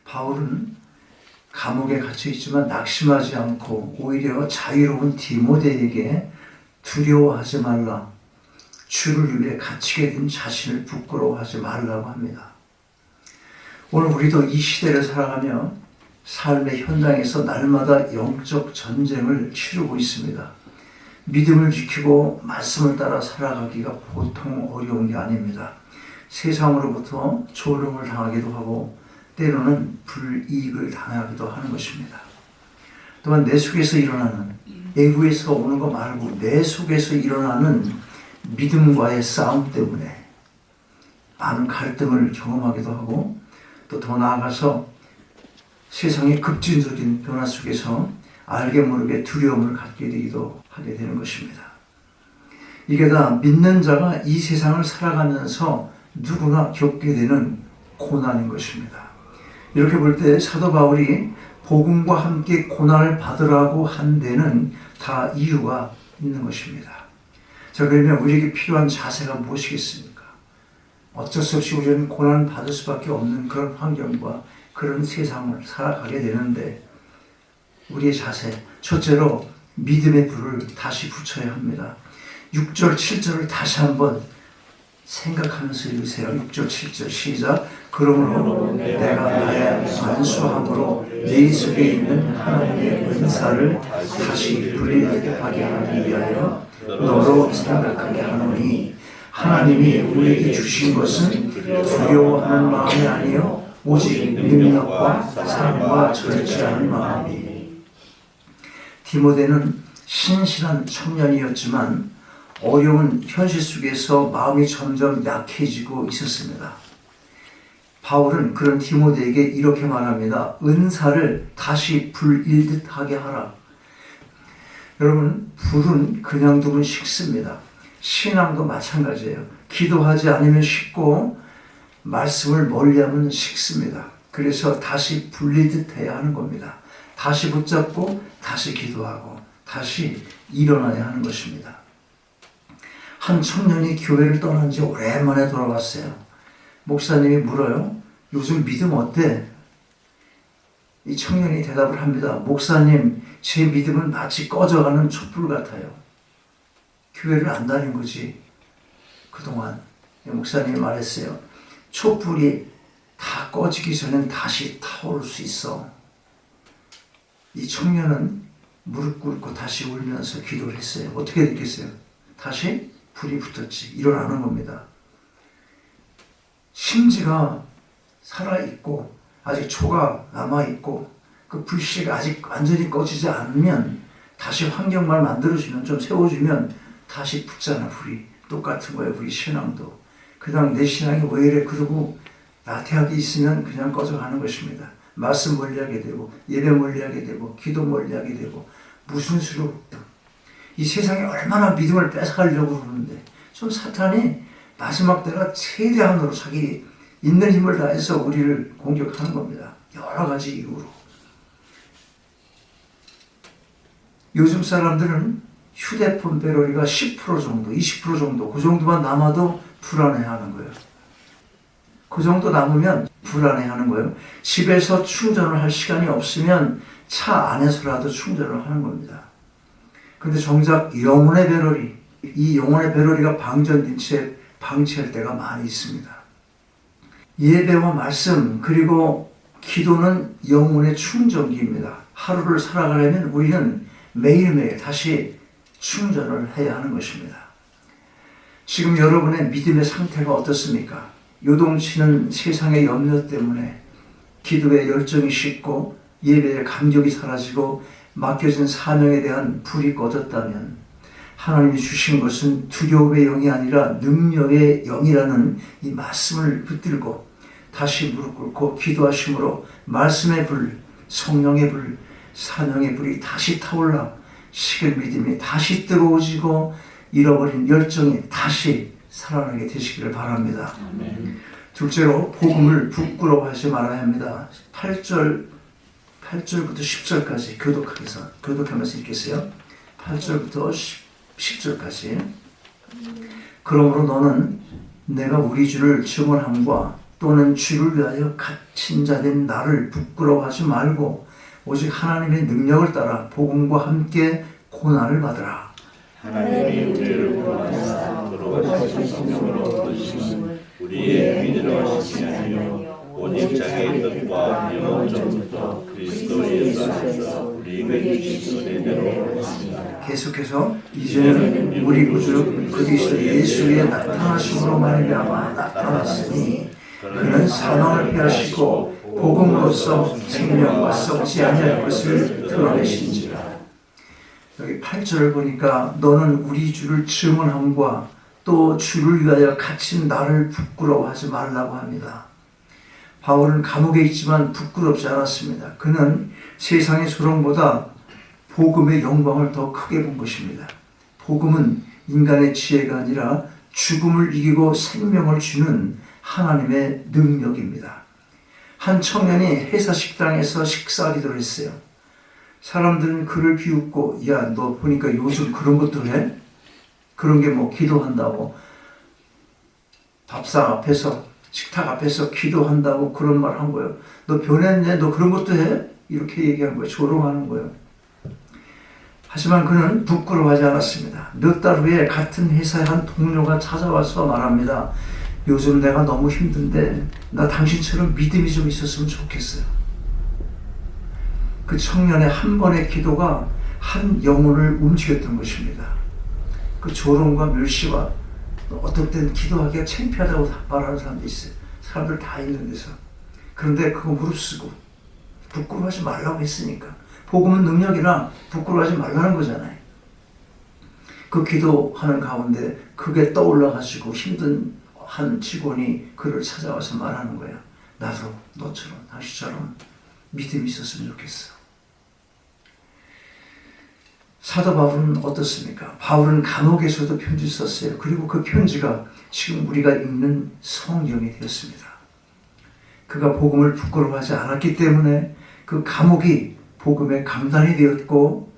바울은 감옥에 갇혀 있지만 낙심하지 않고 오히려 자유로운 디모데에게 두려워하지 말라, 주를 위해 갇히게 된 자신을 부끄러워하지 말라고 합니다. 오늘 우리도 이 시대를 살아가며 삶의 현장에서 날마다 영적 전쟁을 치르고 있습니다. 믿음을 지키고 말씀을 따라 살아가기가 보통 어려운 게 아닙니다. 세상으로부터 조롱을 당하기도 하고 때로는 불이익을 당하기도 하는 것입니다. 또한 내 속에서 일어나는, 외부에서 오는 거 말고 내 속에서 일어나는 믿음과의 싸움 때문에 많은 갈등을 경험하기도 하고, 또 더 나아가서 세상의 급진적인 변화 속에서 알게 모르게 두려움을 갖게 되기도 하게 되는 것입니다. 이게 다 믿는 자가 이 세상을 살아가면서 누구나 겪게 되는 고난인 것입니다. 이렇게 볼 때 사도 바울이 복음과 함께 고난을 받으라고 한 데는 다 이유가 있는 것입니다. 자, 그러면 우리에게 필요한 자세가 무엇이겠습니까? 어쩔 수 없이 우리는 고난을 받을 수밖에 없는 그런 환경과 그런 세상을 살아가게 되는데, 우리의 자세, 첫째로 믿음의 불을 다시 붙여야 합니다. 6절, 7절을 다시 한번 생각하면서 읽으세요. 6절, 7절 시작. 그러므로 내가 나의 안수함으로 네 속에 있는 하나님의 은사를 다시 불리하게 하기 위하여 너로 생각하게 하노니, 하나님이 우리에게 주신 것은 두려워하는 마음이 아니요 오직 능력과 사랑과 절제하는 마음이니. 디모데는 신실한 청년이었지만 어려운 현실 속에서 마음이 점점 약해지고 있었습니다. 바울은 그런 디모데에게 이렇게 말합니다. 은사를 다시 불일듯 하게 하라. 여러분, 불은 그냥 두면 식습니다. 신앙도 마찬가지예요. 기도하지 않으면 식고 말씀을 멀리하면 식습니다. 그래서 다시 불리듯 해야 하는 겁니다. 다시 붙잡고 다시 기도하고 다시 일어나야 하는 것입니다. 한 청년이 교회를 떠난 지 오랜만에 돌아왔어요. 목사님이 물어요. 요즘 믿음 어때? 이 청년이 대답을 합니다. 목사님, 제 믿음은 마치 꺼져가는 촛불 같아요. 교회를 안 다닌 거지. 그동안 목사님이 말했어요. 촛불이 다 꺼지기 전엔 다시 타오를 수 있어. 이 청년은 무릎 꿇고 다시 울면서 기도를 했어요. 어떻게 됐겠어요? 다시 불이 붙었지. 일어나는 겁니다. 심지가 살아있고 아직 초가 남아있고 그 불씨가 아직 완전히 꺼지지 않으면 다시 환경만 만들어주면, 좀 세워주면 다시 붙잖아. 불이 똑같은 거예요. 우리 신앙도. 그냥 내 신앙이 왜 이래 그러고 나태하게 있으면 그냥 꺼져가는 것입니다. 말씀 멀리하게 되고 예배 멀리하게 되고 기도 멀리하게 되고 무슨 수로 이 세상에 얼마나 믿음을 뺏어가려고 그러는데, 좀 사탄이 마지막 때가 최대한으로 자기 있는 힘을 다해서 우리를 공격하는 겁니다. 여러 가지 이유로. 요즘 사람들은 휴대폰 배터리가 10% 정도, 20% 정도, 그 정도만 남아도 불안해하는 거예요. 그 정도 남으면 불안해하는 거예요. 집에서 충전을 할 시간이 없으면 차 안에서라도 충전을 하는 겁니다. 그런데 정작 영혼의 배터리, 이 영혼의 배터리가 방전된 채 방치할 때가 많이 있습니다. 예배와 말씀, 그리고 기도는 영혼의 충전기입니다. 하루를 살아가려면 우리는 매일매일 다시 충전을 해야 하는 것입니다. 지금 여러분의 믿음의 상태가 어떻습니까? 요동치는 세상의 염려 때문에 기도의 열정이 식고 예배의 감격이 사라지고 맡겨진 사명에 대한 불이 꺼졌다면, 하나님이 주신 것은 두려움의 영이 아니라 능력의 영이라는 이 말씀을 붙들고 다시 무릎 꿇고 기도하심으로 말씀의 불, 성령의 불, 사명의 불이 다시 타올라 식은 믿음이 다시 뜨거워지고 잃어버린 열정이 다시 살아나게 되시기를 바랍니다. 아멘. 둘째로 복음을 부끄러워하지 말아야 합니다. 8절부터 10절까지 교독하면서 읽겠어요. 8절부터 10절까지. 그러므로 너는 내가 우리 주를 증언함과 또는 주를 위하여 갇힌 자된 나를 부끄러워하지 말고 오직 하나님의 능력을 따라 복음과 함께 고난을 받으라. 하나님이 우리를 구원하사 거룩하신 성령으로 얻으심은 우리의 믿음으로 하시나니요 오직 자기의 뜻과 영원전부터 그리스도 예수 안에서 우리에게 주신 은혜대로 하시니라. 계속해서 이제는 우리 구주 그리스도 예수의 나타나심으로 말미암아 나타났으니 그는 사망을 피하시고 복음으로써 생명과 썩지 아니할 것을 드러내신지라. 여기 8절을 보니까 너는 우리 주를 증언함과 또 주를 위하여 갇힌 나를 부끄러워하지 말라고 합니다. 바울은 감옥에 있지만 부끄럽지 않았습니다. 그는 세상의 소롱보다 복음의 영광을 더 크게 본 것입니다. 복음은 인간의 지혜가 아니라 죽음을 이기고 생명을 주는 하나님의 능력입니다. 한 청년이 회사 식당에서 식사 기도를 했어요. 사람들은 그를 비웃고 야, 너 보니까 요즘 그런 것도 해? 그런 게 뭐 기도한다고 밥상 앞에서 식탁 앞에서 기도한다고 그런 말 한 거예요. 너 변했네? 너 그런 것도 해? 이렇게 얘기한 거예요. 조롱하는 거예요. 하지만 그는 부끄러워하지 않았습니다. 몇 달 후에 같은 회사의 한 동료가 찾아와서 말합니다. 요즘 내가 너무 힘든데 나 당신처럼 믿음이 좀 있었으면 좋겠어요. 그 청년의 한 번의 기도가 한 영혼을 움직였던 것입니다. 그 조롱과 멸시와 어떤 때는 기도하기가 창피하다고 말하는 사람도 있어요. 사람들 다 있는 데서. 그런데 그거 무릅쓰고 부끄러워하지 말라고 했으니까. 복음은 능력이라 부끄러워하지 말라는 거잖아요. 그 기도하는 가운데 그게 떠올라가지고 힘든 한 직원이 그를 찾아와서 말하는 거예요. 나도 너처럼 당신처럼 믿음이 있었으면 좋겠어. 사도 바울은 어떻습니까? 바울은 감옥에서도 편지 썼어요. 그리고 그 편지가 지금 우리가 읽는 성경이 되었습니다. 그가 복음을 부끄러워하지 않았기 때문에 그 감옥이 복음의 강단이 되었고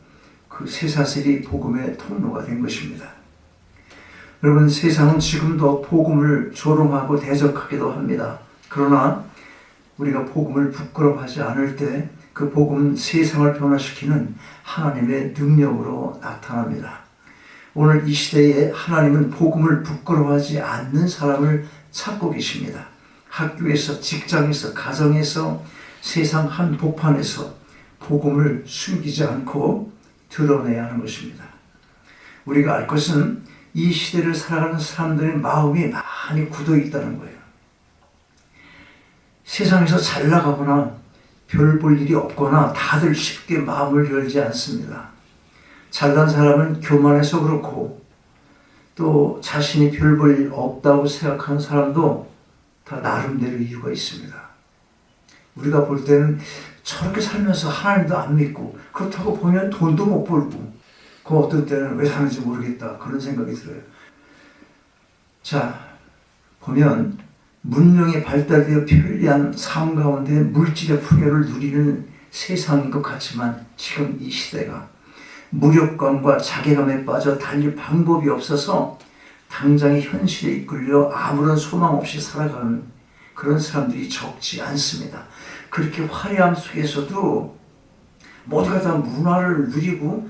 그 쇠사슬이 복음의 통로가 된 것입니다. 여러분, 세상은 지금도 복음을 조롱하고 대적하기도 합니다. 그러나 우리가 복음을 부끄러워하지 않을 때 그 복음은 세상을 변화시키는 하나님의 능력으로 나타납니다. 오늘 이 시대에 하나님은 복음을 부끄러워하지 않는 사람을 찾고 계십니다. 학교에서, 직장에서, 가정에서, 세상 한복판에서 복음을 숨기지 않고 드러내야 하는 것입니다. 우리가 알 것은 이 시대를 살아가는 사람들의 마음이 많이 굳어 있다는 거예요. 세상에서 잘 나가거나 별 볼 일이 없거나 다들 쉽게 마음을 열지 않습니다. 잘난 사람은 교만해서 그렇고 또 자신이 별 볼 일 없다고 생각하는 사람도 다 나름대로 이유가 있습니다. 우리가 볼 때는 저렇게 살면서 하나님도 안 믿고 그렇다고 보면 돈도 못 벌고 그 어떤 때는 왜 사는지 모르겠다 그런 생각이 들어요. 자, 보면 문명이 발달되어 편리한 삶 가운데 물질의 풍요를 누리는 세상인 것 같지만 지금 이 시대가 무력감과 자괴감에 빠져 달릴 방법이 없어서 당장의 현실에 이끌려 아무런 소망 없이 살아가는 그런 사람들이 적지 않습니다. 그렇게 화려함 속에서도 모두가 다 문화를 누리고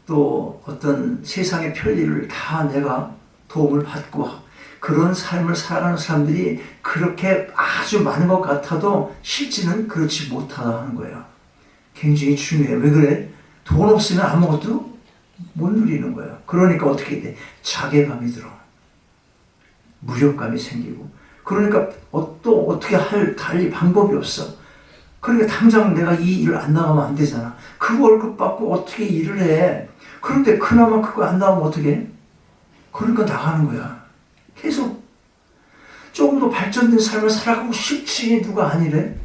또 어떤 세상의 편리를 다 내가 도움을 받고 그런 삶을 살아가는 사람들이 그렇게 아주 많은 것 같아도 실제는 그렇지 못하다는 거예요. 굉장히 중요해요. 왜 그래? 돈 없으면 아무것도 못 누리는 거예요. 그러니까 어떻게 돼? 자괴감이 들어. 무력감이 생기고. 그러니까 또 어떻게 달리 방법이 없어. 그러니까 당장 내가 이 일을 안 나가면 안 되잖아. 그 월급 받고 어떻게 일을 해. 그런데 그나마 그거 안 나오면 어떻게 해? 그러니까 나가는 거야. 계속 조금 더 발전된 삶을 살아가고 싶지 누가 아니래.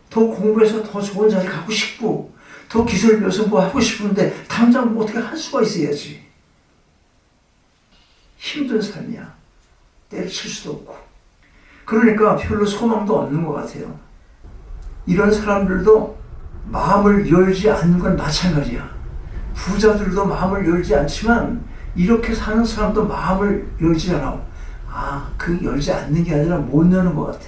더 공부해서 더 좋은 자리 가고 싶고 더 기술 배워서 뭐 하고 싶은데 당장 뭐 어떻게 할 수가 있어야지. 힘든 삶이야. 때려칠 수도 없고. 그러니까 별로 소망도 없는 것 같아요. 이런 사람들도 마음을 열지 않는 건 마찬가지야. 부자들도 마음을 열지 않지만 이렇게 사는 사람도 마음을 열지 않아. 그 열지 않는 게 아니라 못 여는 것 같아.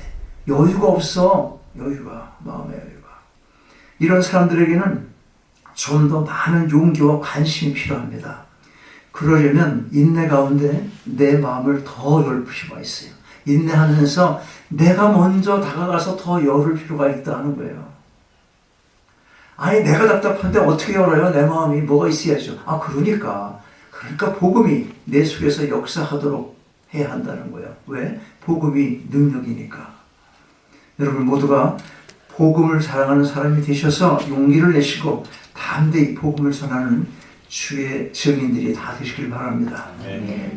여유가 없어. 마음의 여유가. 이런 사람들에게는 좀 더 많은 용기와 관심이 필요합니다. 그러려면 인내 가운데 내 마음을 더 열 필요가 있어요. 인내하면서 내가 먼저 다가가서 더 열을 필요가 있다는 거예요. 아니 내가 답답한데 어떻게 열어요? 내 마음이 뭐가 있어야죠. 그러니까 복음이 내 속에서 역사하도록 해야 한다는 거예요. 왜? 복음이 능력이니까. 여러분 모두가 복음을 사랑하는 사람이 되셔서 용기를 내시고 담대히 복음을 전하는 주의 증인들이 다 되시길 바랍니다.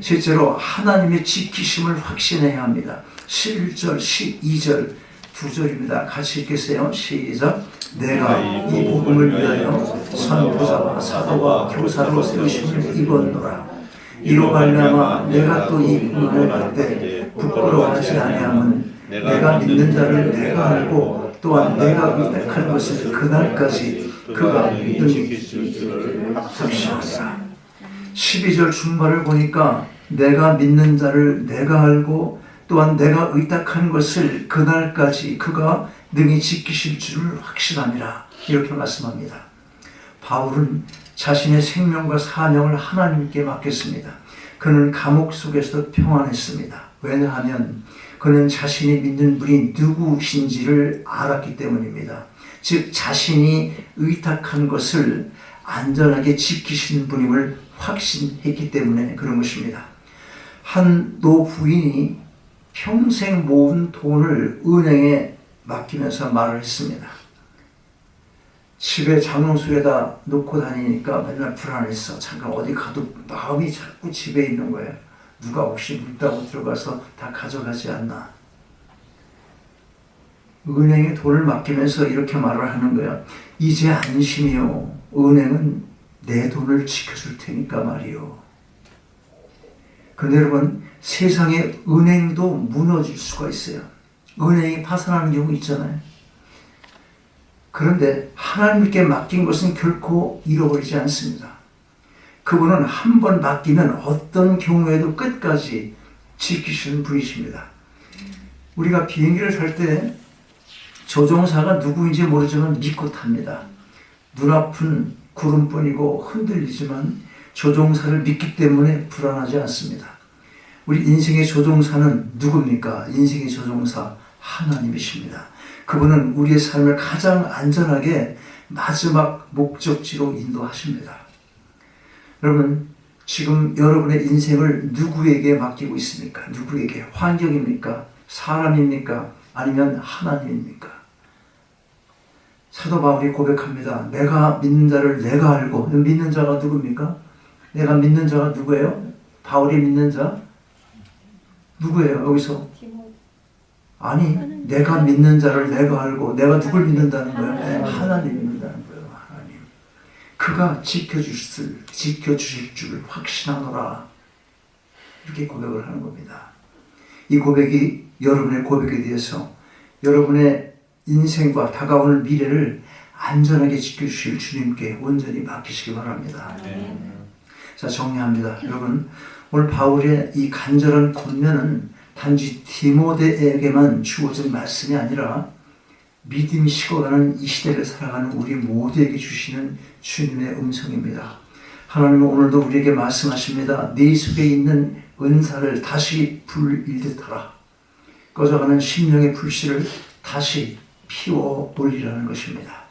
실제로 하나님의 지키심을 확신해야 합니다. 11절, 12절 두 절입니다. 같이 읽겠어요. 시작. 내가 이 복음을 위하여 선포자와 사도와 교사로 세우심을 입었노라. 이로 말미암아 내가 또 이 복음을 받되 부끄러워하지 아니함은 내가 믿는 자를 내가 알고 또한 내가 의탁한 것을 그날까지 그가 능히 확신하리라. 12절 중반을 보니까 내가 믿는 자를 내가 알고 또한 내가 의탁한 것을 그날까지 그가 능히 지키실 줄을 확신함이라. 이렇게 말씀합니다. 바울은 자신의 생명과 사명을 하나님께 맡겼습니다. 그는 감옥 속에서도 평안했습니다. 왜냐하면 그는 자신이 믿는 분이 누구신지를 알았기 때문입니다. 즉 자신이 의탁한 것을 안전하게 지키시는 분임을 확신했기 때문에 그런 것입니다. 한 노부인이 평생 모은 돈을 은행에 맡기면서 말을 했습니다. 집에 장롱속에다 놓고 다니니까 맨날 불안했어. 잠깐 어디 가도 마음이 자꾸 집에 있는 거예요. 누가 혹시 묻다고 들어가서 다 가져가지 않나. 은행에 돈을 맡기면서 이렇게 말을 하는 거야. 이제 안심이요. 은행은 내 돈을 지켜줄 테니까 말이요. 그런데 여러분 세상에 은행도 무너질 수가 있어요. 은행이 파산하는 경우 있잖아요. 그런데 하나님께 맡긴 것은 결코 잃어버리지 않습니다. 그분은 한 번 맡기면 어떤 경우에도 끝까지 지키시는 분이십니다. 우리가 비행기를 탈 때 조종사가 누구인지 모르지만 믿고 탑니다. 눈앞은 구름뿐이고 흔들리지만 조종사를 믿기 때문에 불안하지 않습니다. 우리 인생의 조종사는 누굽니까? 인생의 조종사 하나님이십니다. 그분은 우리의 삶을 가장 안전하게 마지막 목적지로 인도하십니다. 여러분 지금 여러분의 인생을 누구에게 맡기고 있습니까? 누구에게? 환경입니까? 사람입니까? 아니면 하나님입니까? 사도 바울이 고백합니다. 내가 믿는 자를 내가 알고. 믿는 자가 누굽니까? 내가 믿는 자가 누구예요? 바울이 믿는 자? 누구예요? 여기서? 아니, 내가 믿는 자를 내가 알고. 내가 누굴 믿는다는 거예요? 하나님 믿는다는 거예요. 하나님. 그가 지켜주실 줄 확신하노라. 이렇게 고백을 하는 겁니다. 이 고백이 여러분의 고백에 대해서 여러분의 인생과 다가오는 미래를 안전하게 지켜주실 주님께 온전히 맡기시기 바랍니다. 자, 정리합니다. 여러분, 오늘 바울의 이 간절한 권면은 단지 디모데에게만 주어진 말씀이 아니라 믿음이 식어가는 이 시대를 살아가는 우리 모두에게 주시는 주님의 음성입니다. 하나님은 오늘도 우리에게 말씀하십니다. 네 속에 있는 은사를 다시 불일듯 하라. 꺼져가는 심령의 불씨를 다시 피워 올리라는 것입니다.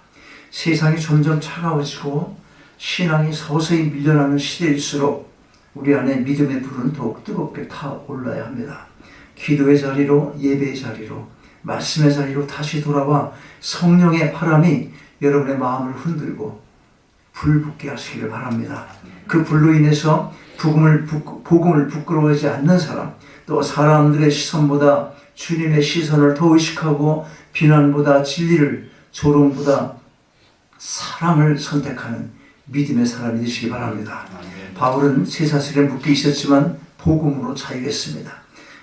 세상이 점점 차가워지고 신앙이 서서히 밀려나는 시대일수록 우리 안에 믿음의 불은 더욱 뜨겁게 타올라야 합니다. 기도의 자리로, 예배의 자리로, 말씀의 자리로 다시 돌아와 성령의 바람이 여러분의 마음을 흔들고 불붙게 하시기를 바랍니다. 그 불로 인해서 복음을 부끄러워하지 않는 사람, 또 사람들의 시선보다 주님의 시선을 더 의식하고 비난보다 진리를, 조롱보다 사랑을 선택하는 믿음의 사람이 되시기 바랍니다. 바울은 쇠사슬에 묶여 있었지만 복음으로 자유했습니다.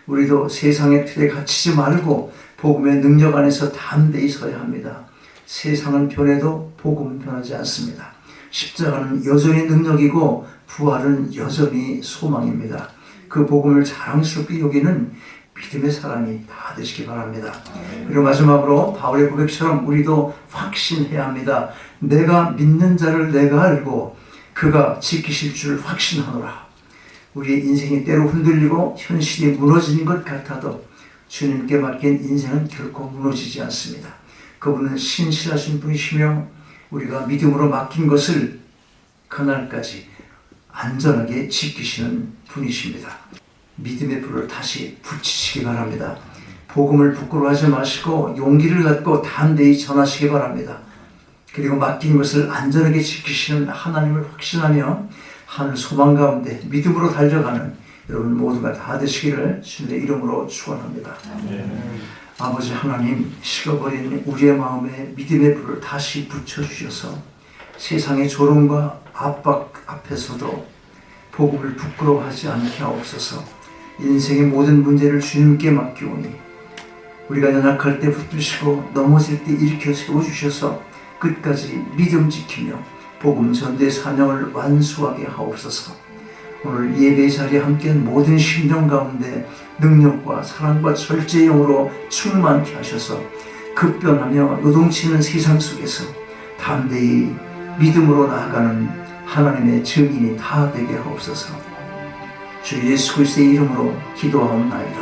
우리도 세상의 틀에 갇히지 말고 복음의 능력 안에서 담대히 서야 합니다. 세상은 변해도 복음은 변하지 않습니다. 십자가는 여전히 능력이고 부활은 여전히 소망입니다. 그 복음을 자랑스럽게 여기는 믿음의 사람이 다 되시기 바랍니다. 그리고 마지막으로 바울의 고백처럼 우리도 확신해야 합니다. 내가 믿는 자를 내가 알고 그가 지키실 줄 확신하노라. 우리의 인생이 때로 흔들리고 현실이 무너지는 것 같아도 주님께 맡긴 인생은 결코 무너지지 않습니다. 그분은 신실하신 분이시며 우리가 믿음으로 맡긴 것을 그날까지 안전하게 지키시는 분이십니다. 믿음의 불을 다시 붙이시기 바랍니다. 복음을 부끄러워하지 마시고 용기를 갖고 담대히 전하시기 바랍니다. 그리고 맡긴 것을 안전하게 지키시는 하나님을 확신하며 하늘 소망 가운데 믿음으로 달려가는 여러분 모두가 다 되시기를 주님의 이름으로 축원합니다. 아버지 하나님, 식어버린 우리의 마음에 믿음의 불을 다시 붙여주셔서 세상의 조롱과 압박 앞에서도 복음을 부끄러워하지 않게 하옵소서. 인생의 모든 문제를 주님께 맡기오니 우리가 연약할 때 붙드시고 넘어질 때 일으켜 세워주셔서 끝까지 믿음 지키며 복음 전대 사명을 완수하게 하옵소서. 오늘 예배 자리에 함께한 모든 심령 가운데 능력과 사랑과 절제의 영으로 충만케 하셔서 급변하며 요동치는 세상 속에서 담대히 믿음으로 나아가는 하나님의 증인이 다 되게 하옵소서. 주 예수 그리스도의 이름으로 기도하옵나이다.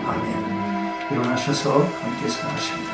아멘. 일어나셔서 함께 선하십니다.